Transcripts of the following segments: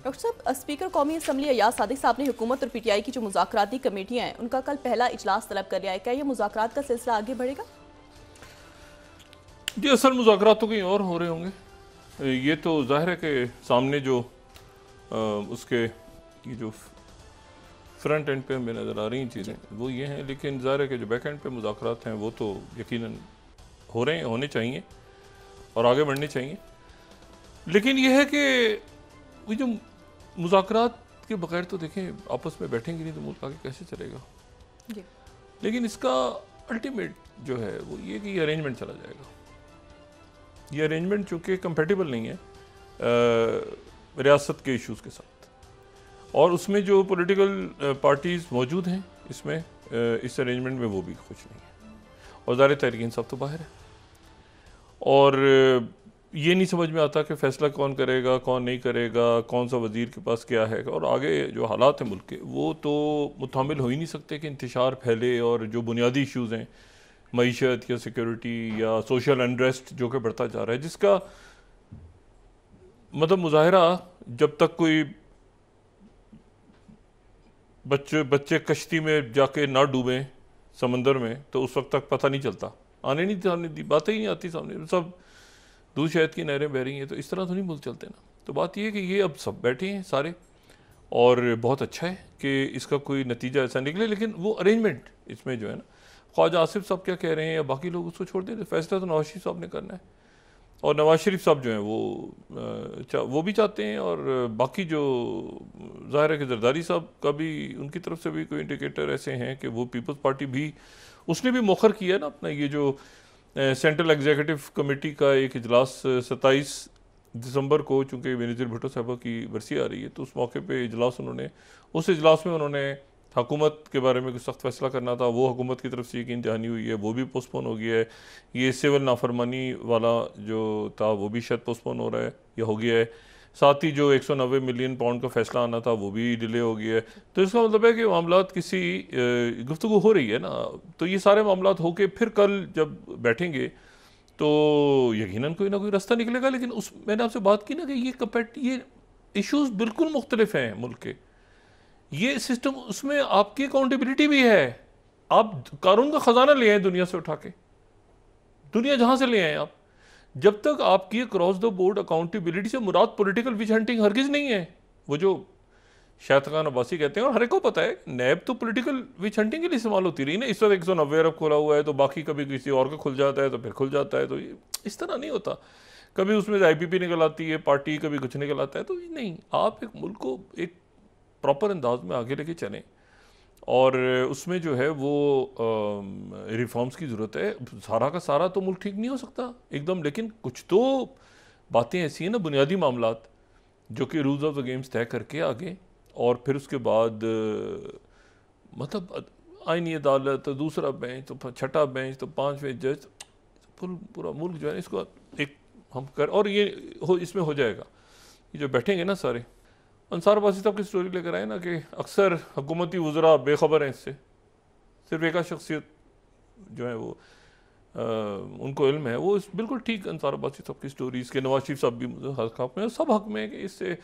Doctor साहब, speaker कौमी assembly Ayaz Sadiq साहब ने हुकूमत और पीटीआई की जो मुज़ाकराती कमेटियां हैं उनका कल पहला इजलास तलब कर लिया है। क्या ये मुज़ाकरात का सिलसिला आगे बढ़ेगा? जी, असल मुज़ाकरात तो कहीं और हो रहे होंगे। ये तो जाहिर है कि सामने जो उसके ये जो फ्रंट एंड पे हमें नज़र आ रही चीज़ें वो ये हैं, लेकिन ज़ाहिर है कि जो बैक एंड पे मुज़ाकरात हैं वो तो यकीनन हो रहे हैं, होने चाहिए और आगे बढ़ने चाहिए। लेकिन ये है कि वो जो मुज़ाकरात के बगैर तो देखें आपस में बैठेंगे नहीं तो मुल्क आगे कैसे चलेगा। जी। लेकिन इसका अल्टीमेट जो है वो ये कि ये अरेंजमेंट चला जाएगा। ये अरेंजमेंट चूँकि कंपेटिबल नहीं है रियासत के इश्यूज़ के साथ, और उसमें जो पॉलिटिकल पार्टीज़ मौजूद हैं इसमें इस अरेंजमेंट में वो भी खुश नहीं है, और ज़ाहिर तहरीक इंसाफ तो बाहर है। और ये नहीं समझ में आता कि फ़ैसला कौन करेगा कौन नहीं करेगा, कौन सा वज़ीर के पास क्या है, और आगे जो हालात हैं मुल्क के वो तो मुतामिल हो ही नहीं सकते कि इंतशार फैले, और जो बुनियादी इश्यूज़ हैं मईशत या सिक्योरिटी या सोशल अनरेस्ट जो कि बढ़ता जा रहा है, जिसका मतलब मुजाहरा जब तक कोई बच्चे कश्ती में जाके ना डूबें समंदर में तो उस वक्त तक पता नहीं चलता, आने दी बातें ही नहीं आती सामने, सब दूध शहद की नहरें बह रही हैं। तो इस तरह तो नहीं मुल्क चलते ना। तो बात यह है कि ये अब सब बैठे हैं सारे, और बहुत अच्छा है कि इसका कोई नतीजा ऐसा निकले, लेकिन वो अरेंजमेंट इसमें जो है ना, ख्वाजा आसिफ साहब क्या कह रहे हैं या बाकी लोग उसको छोड़ दें, फैसला तो नवाज शरीफ साहब ने करना है, और नवाज शरीफ साहब जो हैं वो भी चाहते हैं, और बाकी जो ज़ाहिर है कि जरदारी साहब का भी उनकी तरफ से भी कोई इंडिकेटर ऐसे हैं कि वो पीपल्स पार्टी भी उसने भी मौखर किया ना अपना ये जो सेंट्रल एग्जीक्यूटिव कमेटी का एक इजलास 27 दिसंबर को, चूँकि बेनज़ीर भुट्टो साहबा की बरसी आ रही है, तो उस मौके पे इजलास उस इजलास में उन्होंने हुकूमत के बारे में कुछ सख्त फैसला करना था, वो हुकूमत की तरफ से यकीन दहानी हुई है, वो भी पोस्टपोन हो गया है। ये सिविल नाफरमानी वाला जो था वो भी शायद पोस्टपोन हो रहा है या हो गया है। साथ ही जो 190 मिलियन पाउंड का फैसला आना था वो भी डिले हो गया है। तो इसका मतलब है कि मामलात किसी गुफ्तगू हो रही है ना, तो ये सारे मामलात होके फिर कल जब बैठेंगे तो यकीनन कोई ना कोई रास्ता निकलेगा। लेकिन उस मैंने आपसे बात की ना कि ये इश्यूज बिल्कुल मुख्तलिफ हैं मुल्क के, ये सिस्टम उसमें आपकी अकाउंटेबिलिटी भी है। आप कानून का खजाना ले आए दुनिया से उठा के, दुनिया जहां से ले आए आप, जब तक आपकी क्रॉस द बोर्ड अकाउंटेबिलिटी से मुराद पॉलिटिकल विच हंटिंग हरगिज नहीं है। वो जो शाहिद खान अब्बासी कहते हैं, और हर एक को पता है नैब तो पॉलिटिकल विच हंटिंग के लिए इस्तेमाल होती रही ना। इस वक्त 190 अरब खुला हुआ है तो बाकी कभी किसी और का खुल जाता है तो फिर खुल जाता है, तो इस तरह नहीं होता। कभी उसमें IPP निकल आती है पार्टी, कभी कुछ निकल आता है। तो नहीं, आप एक मुल्क को एक प्रॉपर अंदाज में आगे लेके चलें, और उसमें जो है वो रिफॉर्म्स की ज़रूरत है। सारा का सारा तो मुल्क ठीक नहीं हो सकता एकदम, लेकिन कुछ तो बातें ऐसी हैं ना, बुनियादी मामलात जो कि रूल्स ऑफ द गेम्स तय करके आगे, और फिर उसके बाद मतलब आईनी अदालत तो दूसरा बेंच तो छठा बेंच तो पांचवें जज, पूरा मुल्क जो है इसको एक हम कर, और ये इसमें हो जाएगा। ये जो बैठेंगे ना सारे, अंसार अब्बासी साहब की स्टोरी लेकर आए ना कि अक्सर हुकूमती वज़रा बेखबर हैं इससे, सिर्फ एक शख्सियत जो है वो उनको इल्म है, वो बिल्कुल ठीक अंसार अब्बासी साहब की स्टोरी, इसके नवाज शरीफ साहब भी हक में, सब हक में है कि इससे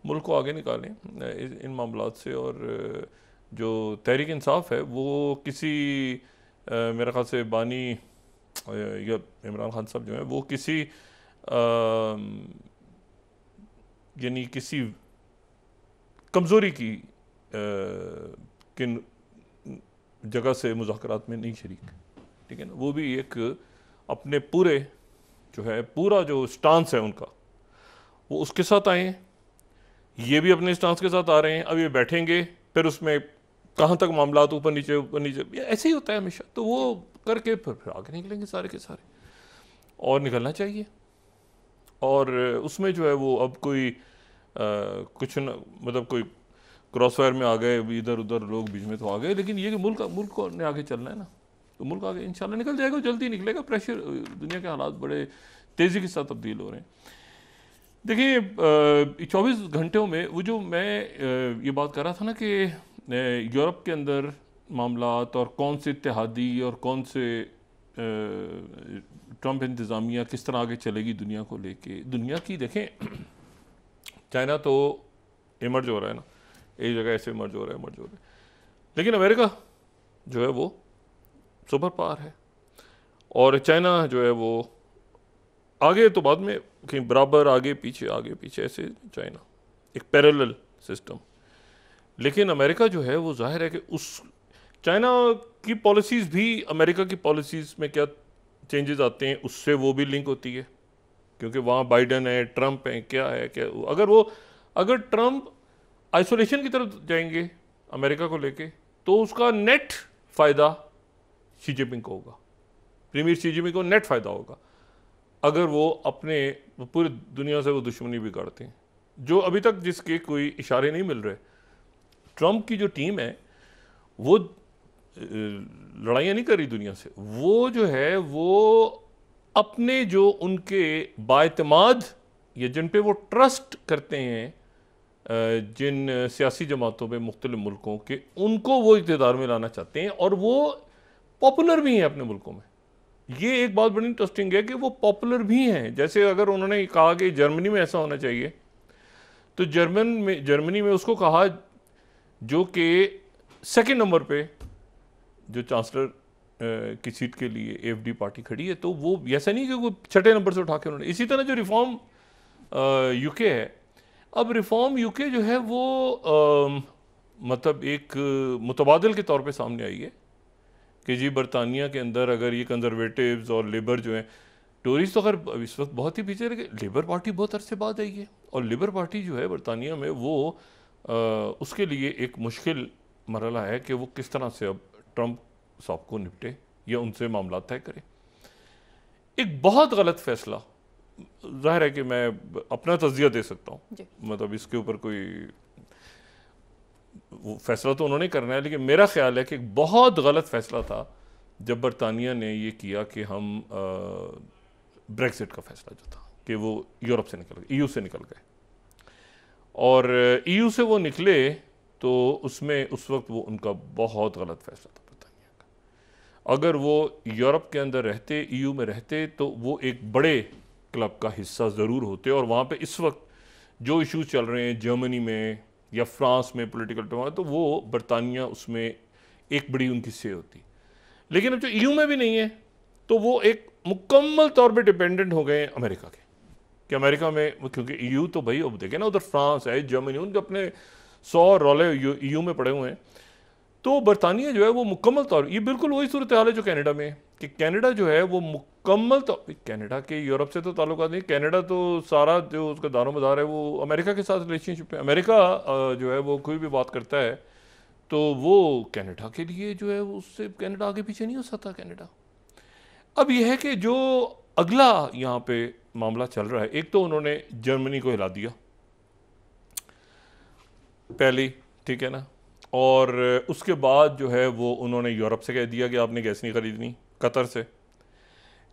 मुल्क को आगे निकालें इन मामलात से। और जो तहरीक इंसाफ है वो किसी मेरे ख्याल से बानी या इमरान खान साहब जो है वो किसी यानी किसी कमज़ोरी की किन जगह से मुज़ाकरात में नहीं शरीक, ठीक है ना। वो भी एक अपने पूरे जो है पूरा जो स्टांस है उनका वो उसके साथ आए हैं, ये भी अपने स्टांस के साथ आ रहे हैं। अब ये बैठेंगे फिर उसमें कहाँ तक मामलात ऊपर नीचे ऐसे ही होता है हमेशा, तो वो करके फिर आगे निकलेंगे सारे के सारे, और निकलना चाहिए। और उसमें जो है वो अब कोई कुछ न मतलब कोई क्रॉसफायर में आ गए, इधर उधर लोग बीच में तो आ गए, लेकिन ये कि मुल्क को ने आगे चलना है ना, तो मुल्क आगे इंशाल्लाह निकल जाएगा, जल्दी निकलेगा। प्रेशर, दुनिया के हालात बड़े तेज़ी के साथ तब्दील हो रहे हैं। देखिए 24 घंटों में वो जो मैं ये बात कर रहा था ना कि यूरोप के अंदर मामलात और कौन से इत्तेहादी और कौन से ट्रंप इंतज़ामिया किस तरह आगे चलेगी दुनिया को लेके। दुनिया की देखें, चाइना तो इमर्ज हो रहा है ना, एक जगह ऐसे इमर्ज हो रहा है। लेकिन अमेरिका जो है वो सुपर पावर है, और चाइना जो है वो आगे तो बाद में कहीं बराबर, आगे पीछे ऐसे चाइना, एक पैरेलल सिस्टम। लेकिन अमेरिका जो है वो जाहिर है कि उस चाइना की पॉलिसीज़ भी अमेरिका की पॉलिसीज़ में क्या चेंजेस आते हैं उससे वो भी लिंक होती है, क्योंकि वहाँ बाइडन है, ट्रंप है, क्या है क्या। अगर ट्रंप आइसोलेशन की तरफ जाएंगे अमेरिका को लेके, तो उसका नेट फ़ायदा शी जिनपिंग को होगा, प्रीमियर शी जिनपिंग को नेट फ़ायदा होगा अगर वो अपने पूरी दुनिया से वो दुश्मनी भी काटते हैं, जो अभी तक जिसके कोई इशारे नहीं मिल रहे। ट्रंप की जो टीम है वो लड़ाइयाँ नहीं कर रही दुनिया से, वो जो है वो अपने जो उनके बाएतमाद या जिन पे वो ट्रस्ट करते हैं, जिन सियासी जमातों पे मुख्तलिफ मुल्कों के, उनको वो इक़्तिदार में लाना चाहते हैं, और वो पॉपुलर भी हैं अपने मुल्कों में। ये एक बात बड़ी इंटरेस्टिंग है कि वो पॉपुलर भी हैं। जैसे अगर उन्होंने कहा कि जर्मनी में ऐसा होना चाहिए, तो जर्मनी में उसको कहा, जो कि सेकंड नंबर पे जो चांसलर की सीट के लिए एफडी पार्टी खड़ी है, तो वो ऐसा नहीं कि वो छठे नंबर से उठा के उन्होंने। इसी तरह जो रिफॉर्म यूके है, अब रिफॉर्म यूके जो है वो मतलब एक मुतबादिल के तौर पे सामने आई है कि जी बरतानिया के अंदर अगर ये कंजर्वेटिव्स और लेबर जो हैं, टोरीज तो अगर इस वक्त बहुत ही पीछे रह गए, लेबर पार्टी बहुत अरसे बाद आई है, और लेबर पार्टी जो है बरतानिया में वो उसके लिए एक मुश्किल मरहला है कि वो किस तरह से अब ट्रंप साहब को निपटे या उनसे मामला तय करे। एक बहुत गलत फैसला, जाहिर है कि मैं अपना तज़िया दे सकता हूँ, मतलब इसके ऊपर कोई वो फैसला तो उन्होंने करना है, लेकिन मेरा ख्याल है कि एक बहुत गलत फैसला था जब बरतानिया ने ये किया कि हम ब्रेक्सिट का फैसला जो था कि वो यूरोप से निकल गए, ईयू से निकल गए, और ईयू से वो निकले तो उसमें उस वक्त वो उनका बहुत गलत फैसला था बरतानिया का। अगर वो यूरोप के अंदर रहते, ईयू में रहते, तो वो एक बड़े क्लब का हिस्सा ज़रूर होते, और वहाँ पे इस वक्त जो इश्यूज चल रहे हैं जर्मनी में या फ्रांस में पॉलिटिकल टर्मोइल, तो वो बरतानिया उसमें एक बड़ी उनकी से होती। लेकिन अब जो ईयू में भी नहीं है, तो वो एक मुकम्मल तौर पे डिपेंडेंट हो गए अमेरिका के, कि अमेरिका में, क्योंकि ईयू तो भाई अब देखें ना, उधर फ्रांस है, जर्मनी, उनके अपने 100 रौले ईयू में पड़े हुए हैं। तो बरतानिया जो है वो मुकम्मल तौर, ये बिल्कुल वही सूरत हाल है जो कनाडा में है, कि कनाडा जो है वो मुकम्मल तौर, कनाडा के यूरोप से तो ताल्लुकात नहीं, कनाडा तो सारा जो उसका दारोमदार है वो अमेरिका के साथ रिलेशनशिप है। अमेरिका जो है वो कोई भी बात करता है तो वो कनाडा के लिए जो है उससे कनाडा आगे पीछे नहीं हो सकता कनाडा। अब यह है कि जो अगला यहाँ पे मामला चल रहा है, एक तो उन्होंने जर्मनी को हिला दिया पहले, ठीक है ना, और उसके बाद जो है वो उन्होंने यूरोप से कह दिया कि आपने गैस नहीं खरीदनी, कतर से।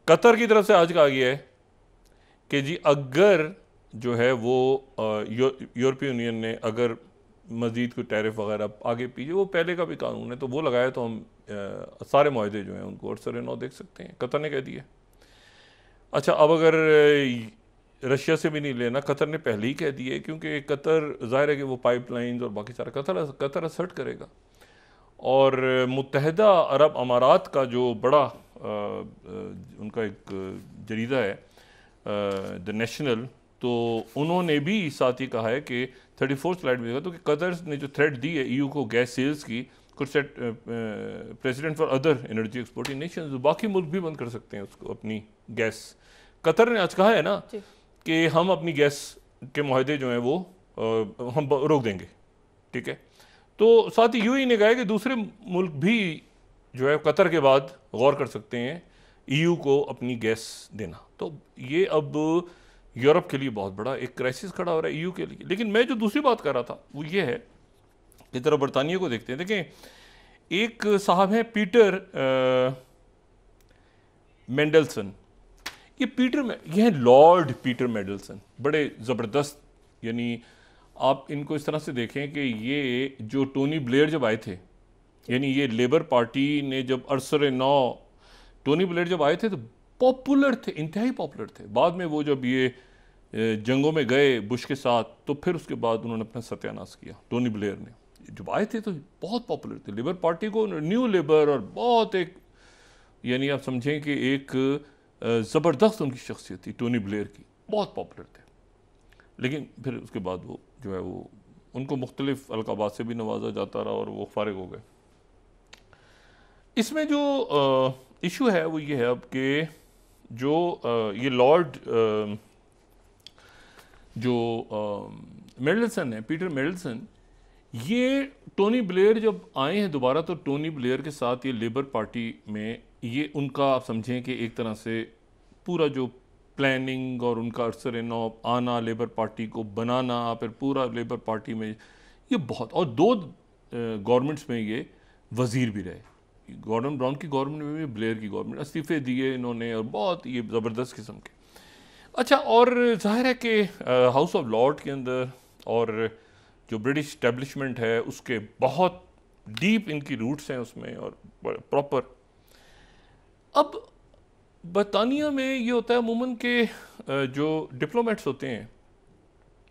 कतर की तरफ से आज कहा गया है कि जी अगर जो है वो यूरोपीय यूनियन ने अगर मज़ीद कोई टैरिफ वगैरह आगे पीछे, वो पहले का भी कानून है, तो वो लगाया तो हम सारे मुआहदे जो हैं उनको अरसर नौ देख सकते हैं, कतर ने कह दिया। अच्छा, अब अगर रशिया से भी नहीं लेना, कतर ने पहले ही कह दिए, क्योंकि कतर जाहिर है कि वो पाइपलाइंस और बाकी सारा कतर असर्ट करेगा। और मुत्तहदा अरब अमारात का जो बड़ा उनका एक जरीदा है द नेशनल, तो उन्होंने भी साथ ही कहा है कि 34 स्लाइड में, तो कि कतर ने जो थ्रेट दी है ईयू को गैस सेल्स की, could set president for other energy exporting Nations, बाकी मुल्क भी बंद कर सकते हैं उसको अपनी गैस। कतर ने आज कहा है ना कि हम अपनी गैस के मुआहदे जो हैं वो हम रोक देंगे, ठीक है। तो साथ ही यूएई ने कहा है कि दूसरे मुल्क भी जो है कतर के बाद गौर कर सकते हैं ईयू को अपनी गैस देना। तो ये अब यूरोप के लिए बहुत बड़ा एक क्राइसिस खड़ा हो रहा है ईयू के लिए। लेकिन मैं जो दूसरी बात कर रहा था वो ये है कि तरह बरतानिया को देखते हैं। देखें, एक साहब हैं पीटर मेंडलसन, ये हैं लॉर्ड पीटर मेंडलसन, बड़े ज़बरदस्त, यानी आप इनको इस तरह से देखें कि ये जो टोनी ब्लेयर जब आए थे, यानी ये लेबर पार्टी ने जब अरसर नौ टोनी ब्लेयर जब आए थे तो पॉपुलर थे, इंतहाई पॉपुलर थे। बाद में वो जब ये जंगों में गए बुश के साथ, तो फिर उसके बाद उन्होंने अपना सत्यानाश किया। टोनी ब्लेयर ने जब आए थे तो बहुत पॉपुलर थे, लेबर पार्टी को, न्यू लेबर, और बहुत एक, यानी आप समझें कि एक ज़बरदस्त उनकी शख्सियत थी टोनी ब्लेयर की, बहुत पॉपुलर थे। लेकिन फिर उसके बाद वो जो है वो उनको मुख्तलिफ अलकाबात से भी नवाजा जाता रहा और वो फारिग हो गए। इसमें जो इशू है वो ये है अब कि जो ये लॉर्ड जो मेडल्सन है, पीटर मेडल्सन, ये टोनी ब्लेयर जब आए हैं दोबारा, तो टोनी ब्लेयर के साथ ये लेबर पार्टी में ये उनका आप समझें कि एक तरह से पूरा जो प्लानिंग और उनका अरसर नौ आना, लेबर पार्टी को बनाना, फिर पूरा लेबर पार्टी में ये बहुत, और 2 गवर्नमेंट्स में ये वज़ीर भी रहे, गॉर्डन ब्राउन की गवर्नमेंट में भी, ब्लेयर की गवर्नमेंट, इस्तीफे दिए इन्होंने, और बहुत ये ज़बरदस्त किस्म के। अच्छा, और जाहिर है कि हाउस ऑफ लॉर्ड के अंदर और जो ब्रिटिश इस्टेब्लिशमेंट है उसके बहुत डीप इनकी रूट्स हैं उसमें, और प्रॉपर। अब बरतानिया में ये होता है अमूमन के जो डिप्लोमेट्स होते हैं,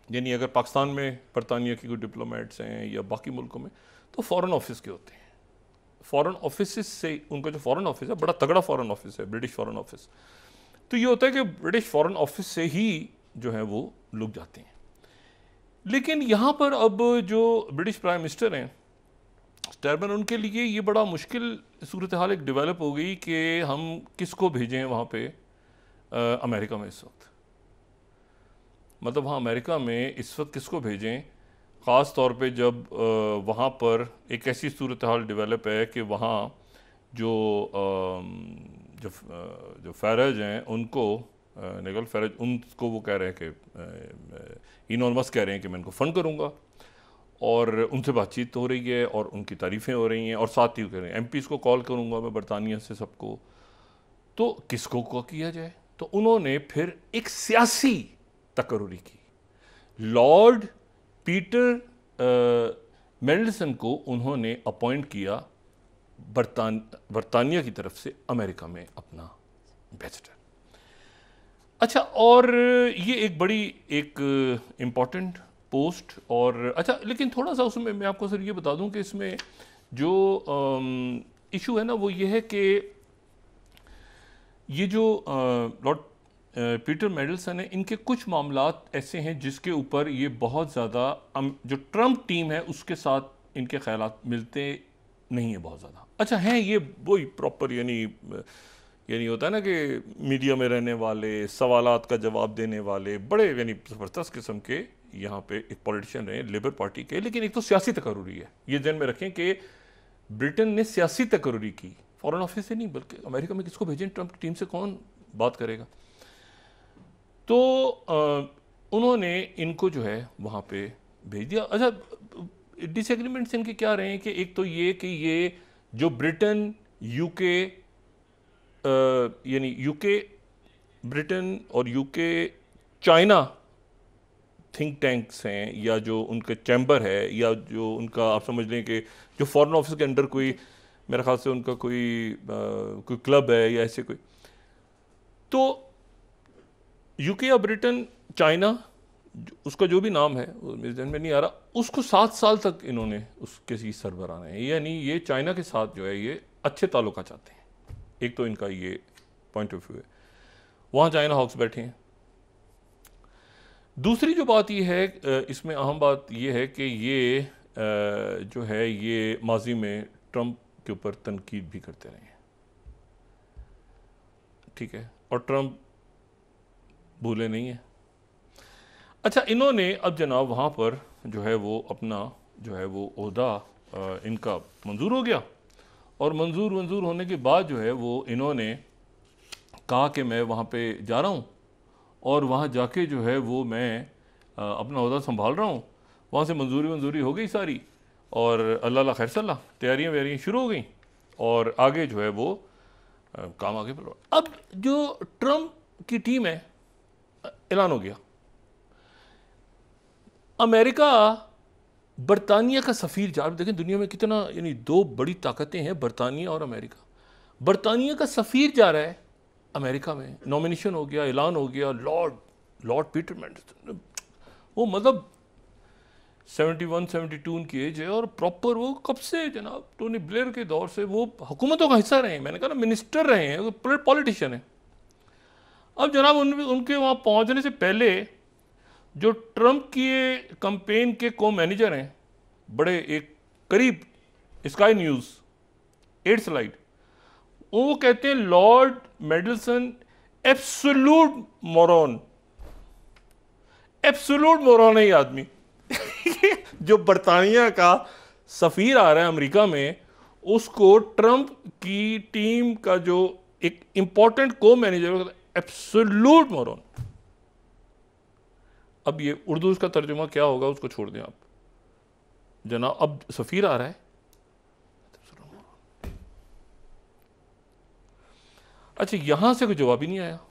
यानी अगर पाकिस्तान में बरतानिया की कोई डिप्लोमेट्स हैं या बाकी मुल्कों में, तो फॉरेन ऑफिस के होते हैं। फॉरेन ऑफिस से उनका जो फॉरेन ऑफिस है बड़ा तगड़ा फॉरेन ऑफिस है, ब्रिटिश फॉरेन ऑफिस। तो ये होता है कि ब्रिटिश फॉरेन ऑफिस से ही जो है वो लोग जाते हैं। लेकिन यहाँ पर अब जो ब्रिटिश प्राइम मिनिस्टर हैं स्टर्बन, उनके लिए ये बड़ा मुश्किल सूरत हाल एक डेवलप हो गई कि हम किसको भेजें वहाँ पे अमेरिका में इस वक्त, मतलब हाँ अमेरिका में इस वक्त किसको भेजें, ख़ास तौर पे जब वहाँ पर एक ऐसी सूरत हाल डेवलप है कि वहाँ जो फैरज हैं उनको, निगल फैरज, उनको वो कह रहे हैं कि इलॉन मस्क कह रहे हैं कि मैं इनको फ़ंड करूँगा, और उनसे बातचीत हो रही है और उनकी तारीफ़ें हो रही हैं, और साथ ही कह रहे हैं एमपीज़ को कॉल करूँगा मैं बरतानिया से सबको। तो किसको को किया जाए, तो उन्होंने फिर एक सियासी तकर्री की। लॉर्ड पीटर मेडल्सन को उन्होंने अपॉइंट किया बरतानिया की तरफ से अमेरिका में अपना एम्बेसडर। अच्छा, और ये एक बड़ी एक इम्पॉर्टेंट पोस्ट, और अच्छा लेकिन थोड़ा सा उसमें मैं आपको सर ये बता दूं कि इसमें जो इशू है ना वो ये है कि ये जो लॉर्ड पीटर मेडल्सन है, इनके कुछ मामलात ऐसे हैं जिसके ऊपर ये बहुत ज़्यादा जो ट्रंप टीम है उसके साथ इनके ख्यालात मिलते नहीं है बहुत ज़्यादा। अच्छा हैं ये वही प्रॉपर, यानी होता है ना कि मीडिया में रहने वाले, सवालात का जवाब देने वाले, बड़े यानी ज़बरदस्त किस्म के यहाँ पे एक पॉलिटिशियन रहे लेबर पार्टी के। लेकिन एक तो सियासी तकर्री है, ये ध्यान में रखें कि ब्रिटेन ने सियासी तकर्री की, फॉरेन ऑफिस से नहीं, बल्कि अमेरिका में किसको भेजें, ट्रंप की टीम से कौन बात करेगा। तो उन्होंने इनको जो है वहाँ पे भेज दिया। अच्छा, डिसएग्रीमेंट्स इनके क्या रहे हैं कि एक तो ये कि ये जो ब्रिटेन, यूके, यानी यूके, ब्रिटेन और यूके, चाइना थिंक टैंक्स हैं, या जो उनका चैम्बर है, या जो उनका आप समझ लें कि जो फॉरेन ऑफिस के अंडर कोई, मेरे ख्याल से उनका कोई क्लब है या ऐसे कोई, तो यूके या ब्रिटेन, चाइना, उसका जो भी नाम है वो मेरे ध्यान में नहीं आ रहा, उसको 7 साल तक इन्होंने उसके ही सरबराह हैं, यानी ये चाइना के साथ जो है ये अच्छे ताल्लुक चाहते हैं। एक तो इनका ये पॉइंट ऑफ व्यू है, वहाँ चाइना हॉक्स बैठे हैं। दूसरी जो बात ये है, इसमें अहम बात ये है कि ये जो है ये माजी में ट्रंप के ऊपर तनकीद भी करते रहे हैं, ठीक है, और ट्रंप भूले नहीं है। अच्छा, इन्होंने अब जनाब वहाँ पर जो है वो अपना जो है वो ओहदा इनका मंजूर हो गया, और मंजूर होने के बाद जो है वो इन्होंने कहा कि मैं वहाँ पे जा रहा हूँ, और वहाँ जाके जो है वो मैं अपना ओहदा संभाल रहा हूँ। वहाँ से मंजूरी हो गई सारी, और अल्लाह खैर सल्ला तैयारियाँ शुरू हो गई, और आगे जो है वो काम आगे बढ़ा। अब जो ट्रंप की टीम है, ऐलान हो गया, अमेरिका बरतानिया का सफ़ीर जा, देखें दुनिया में कितना, यानी 2 बड़ी ताकतें हैं, बरतानिया और अमेरिका। बरतानिया का सफ़ीर जा रहा है अमेरिका में, नॉमिनेशन हो गया, ऐलान हो गया, लॉर्ड पीटर मैंडरसन, वो मतलब 71-72 उनकी एज है और प्रॉपर वो कब से जनाब टोनी ब्लेयर के दौर से वो हुकूमतों का हिस्सा रहे हैं, मैंने कहा ना मिनिस्टर रहे हैं, पॉलिटिशियन है। अब जनाब उनके वहाँ पहुँचने से पहले जो ट्रंप की कैंपेन के को मैनेजर हैं, बड़े एक करीब स्काई न्यूज़ 8 स्लाइड, वो कहते हैं lord Mandelson absolute moron, absolute moron है ये आदमी। जो बरतानिया का सफीर आ रहा है अमेरिका में, उसको ट्रंप की टीम का जो एक इंपॉर्टेंट को मैनेजर, एब्सोल्यूट मोरॉन। अब ये उर्दू उसका तर्जुमा क्या होगा उसको छोड़ दें आप जनाब। अब सफीर आ रहा है, अच्छा यहां से कोई जवाब ही नहीं आया।